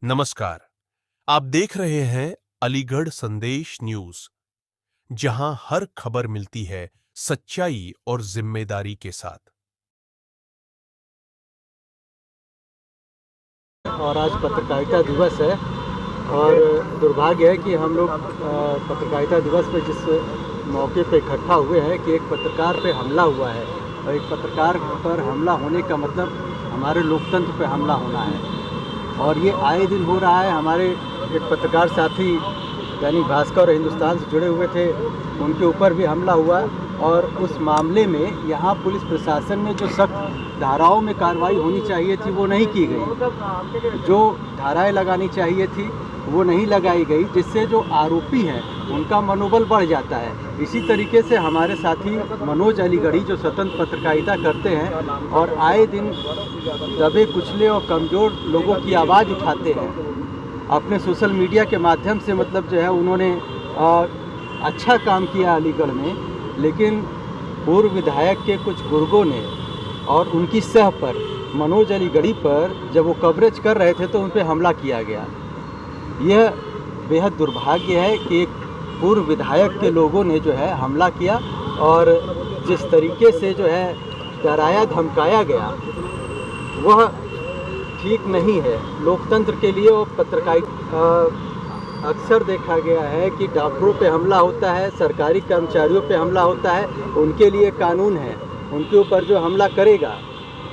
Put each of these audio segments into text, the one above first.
नमस्कार। आप देख रहे हैं अलीगढ़ संदेश न्यूज, जहां हर खबर मिलती है सच्चाई और जिम्मेदारी के साथ। और आज पत्रकारिता दिवस है और दुर्भाग्य है कि हम लोग पत्रकारिता दिवस पे जिस मौके पे इकट्ठा हुए हैं कि एक पत्रकार पे हमला हुआ है और एक पत्रकार पर हमला होने का मतलब हमारे लोकतंत्र पे हमला होना है और ये आए दिन हो रहा है। हमारे एक पत्रकार साथी दैनिक भास्कर और हिंदुस्तान से जुड़े हुए थे, उनके ऊपर भी हमला हुआ और उस मामले में यहाँ पुलिस प्रशासन में जो सख्त धाराओं में कार्रवाई होनी चाहिए थी वो नहीं की गई। जो धाराएं लगानी चाहिए थी वो नहीं लगाई गई, जिससे जो आरोपी हैं उनका मनोबल बढ़ जाता है। इसी तरीके से हमारे साथी मनोज अलीगढ़ी जो स्वतंत्र पत्रकारिता करते हैं और आए दिन दबे कुचले और कमज़ोर लोगों की आवाज़ उठाते हैं, अपने सोशल मीडिया के माध्यम से मतलब जो है उन्होंने अच्छा काम किया अलीगढ़ में, लेकिन पूर्व विधायक के कुछ बुजुर्गों ने और उनकी सह पर मनोज अलीगढ़ी पर जब वो कवरेज कर रहे थे तो उन पर हमला किया गया। यह बेहद दुर्भाग्य है कि एक पूर्व विधायक के लोगों ने जो है हमला किया और जिस तरीके से जो है डराया धमकाया गया वह ठीक नहीं है लोकतंत्र के लिए। और पत्रकारिता अक्सर देखा गया है कि डॉक्टरों पे हमला होता है, सरकारी कर्मचारियों पे हमला होता है, उनके लिए कानून है, उनके ऊपर जो हमला करेगा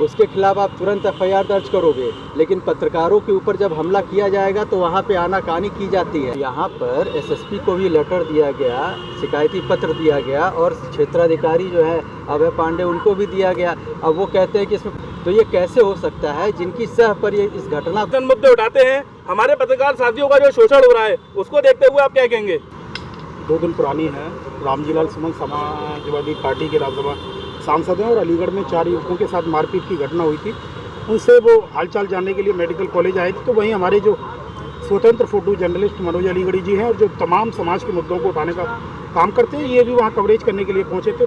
उसके खिलाफ आप तुरंत एफआईआर दर्ज करोगे, लेकिन पत्रकारों के ऊपर जब हमला किया जाएगा तो वहाँ पे आनाकानी की जाती है। यहाँ पर एसएसपी को भी लेटर दिया गया, शिकायती पत्र दिया गया और क्षेत्राधिकारी जो है अभय पांडे उनको भी दिया गया। अब वो कहते हैं कि इसमें तो ये कैसे हो सकता है जिनकी सह पर ये इस घटना मुद्दे उठाते हैं। हमारे पत्रकार साथियों का जो शोषण हो रहा है उसको देखते हुए आप क्या कहेंगे? 2 दिन पुरानी है। रामजीलाल सुमन समाजवादी पार्टी के राज्यसभा सांसद हैं और अलीगढ़ में 4 युवकों के साथ मारपीट की घटना हुई थी। उनसे वो हालचाल जानने के लिए मेडिकल कॉलेज आए थे, तो वहीं हमारे जो स्वतंत्र फोटो जर्नलिस्ट मनोज अलीगढ़ी जी हैं और जो तमाम समाज के मुद्दों को उठाने का काम करते हैं, ये भी वहाँ कवरेज करने के लिए पहुँचे थे।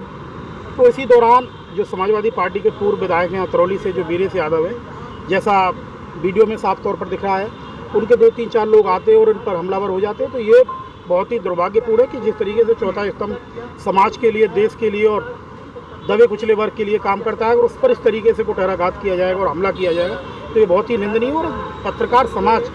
तो इसी दौरान जो समाजवादी पार्टी के पूर्व विधायक हैं अतरौली से जो वीरेश यादव है, जैसा वीडियो में साफ तौर पर दिख रहा है, उनके 2-3-4 लोग आते और इन पर हमलावर हो जाते हैं। तो ये बहुत ही दुर्भाग्यपूर्ण है कि जिस तरीके से चौथा स्तंभ समाज के लिए, देश के लिए और दबे कुचले वर्ग के लिए काम करता है और उस पर इस तरीके से कुठाराघात किया जाएगा और हमला किया जाएगा, तो ये बहुत ही निंदनीय। और पत्रकार समाज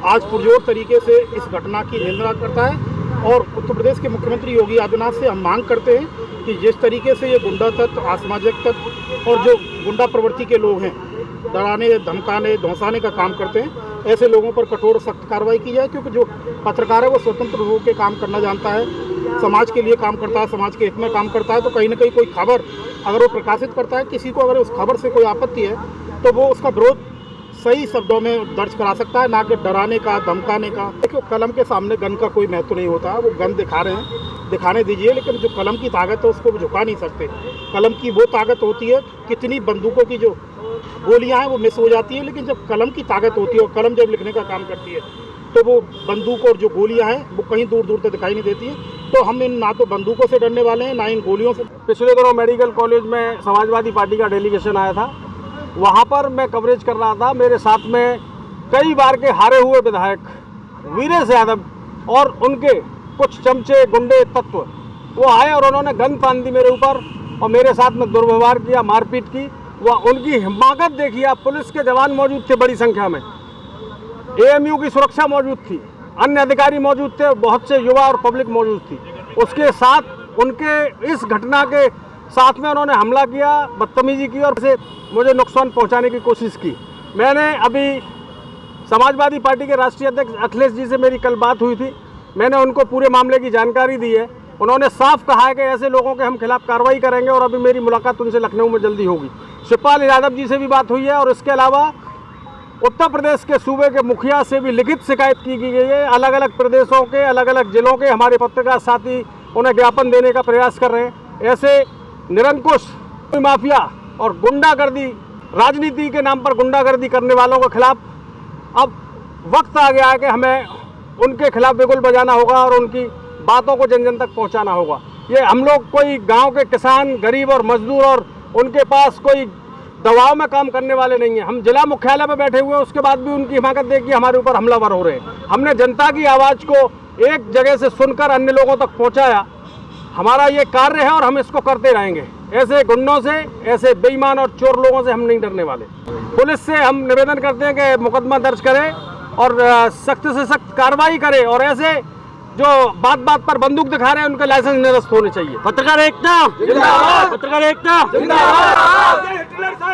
आज पुरजोर तरीके से इस घटना की निंदा करता है और उत्तर प्रदेश के मुख्यमंत्री योगी आदित्यनाथ से हम मांग करते हैं कि जिस तरीके से ये गुंडा तत्व, असामाजिक तत्व और जो गुंडा प्रवृत्ति के लोग हैं, डराने, धमकाने, धौंसाने का काम करते हैं, ऐसे लोगों पर कठोर सख्त कार्रवाई की जाए। क्योंकि जो पत्रकार है वो स्वतंत्र रूप के काम करना जानता है, समाज के लिए काम करता है, समाज के हित में काम करता है। तो कहीं ना कहीं कोई खबर अगर वो प्रकाशित करता है, किसी को अगर उस खबर से कोई आपत्ति है तो वो उसका विरोध सही शब्दों में दर्ज करा सकता है, ना कि डराने का, धमकाने का। देखो, कलम के सामने गन का कोई महत्व नहीं होता। वो गन दिखा रहे हैं, दिखाने दीजिए, लेकिन जो कलम की ताकत है उसको झुका नहीं सकते। कलम की वो ताकत होती है, कितनी बंदूकों की जो गोलियां हैं वो मिस हो जाती है, लेकिन जब कलम की ताकत होती है और कलम जब लिखने का काम करती है तो वो बंदूक और जो गोलियां हैं वो कहीं दूर दूर तक दिखाई नहीं देती हैं। तो हम इन ना तो बंदूकों से डरने वाले हैं, ना इन गोलियों से। पिछले दिनों मेडिकल कॉलेज में समाजवादी पार्टी का डेलीगेशन आया था, वहाँ पर मैं कवरेज कर रहा था। मेरे साथ में कई बार के हारे हुए विधायक वीरेश यादव और उनके कुछ चमचे गुंडे तत्व वो आए और उन्होंने गन तान दी मेरे ऊपर और मेरे साथ में दुर्व्यवहार किया, मारपीट की। वह उनकी हिमाकत देखिए आप, पुलिस के जवान मौजूद थे बड़ी संख्या में, एएमयू की सुरक्षा मौजूद थी, अन्य अधिकारी मौजूद थे, बहुत से युवा और पब्लिक मौजूद थी। उसके साथ उनके इस घटना के साथ में उन्होंने हमला किया, बदतमीजी की और से मुझे नुकसान पहुंचाने की कोशिश की। मैंने अभी समाजवादी पार्टी के राष्ट्रीय अध्यक्ष अखिलेश जी से मेरी कल बात हुई थी, मैंने उनको पूरे मामले की जानकारी दी है। उन्होंने साफ कहा है कि ऐसे लोगों के हम खिलाफ कार्रवाई करेंगे और अभी मेरी मुलाकात उनसे लखनऊ में जल्दी होगी। शिवपाल यादव जी से भी बात हुई है और इसके अलावा उत्तर प्रदेश के सूबे के मुखिया से भी लिखित शिकायत की गई है। अलग अलग प्रदेशों के, अलग अलग जिलों के हमारे पत्रकार साथी उन्हें ज्ञापन देने का प्रयास कर रहे हैं। ऐसे निरंकुश माफिया और गुंडागर्दी, राजनीति के नाम पर गुंडागर्दी करने वालों के खिलाफ अब वक्त आ गया है कि हमें उनके खिलाफ बिगुल बजाना होगा और उनकी बातों को जन जन तक पहुंचाना होगा। ये हम लोग कोई गांव के किसान, गरीब और मजदूर और उनके पास कोई दबाव में काम करने वाले नहीं हैं। हम जिला मुख्यालय में बैठे हुए हैं, उसके बाद भी उनकी हिमाकत देखिए हमारे ऊपर हमलावर हो रहे हैं। हमने जनता की आवाज़ को एक जगह से सुनकर अन्य लोगों तक पहुंचाया, हमारा ये कार्य है और हम इसको करते रहेंगे। ऐसे गुंडों से, ऐसे बेईमान और चोर लोगों से हम नहीं डरने वाले। पुलिस से हम निवेदन करते हैं कि मुकदमा दर्ज करें और सख्त से सख्त कार्रवाई करें, और ऐसे जो बात बात पर बंदूक दिखा रहे हैं उनके लाइसेंस निरस्त होने चाहिए। पत्रकार एकता जिंदाबाद, पत्रकार एकता जिंदाबाद।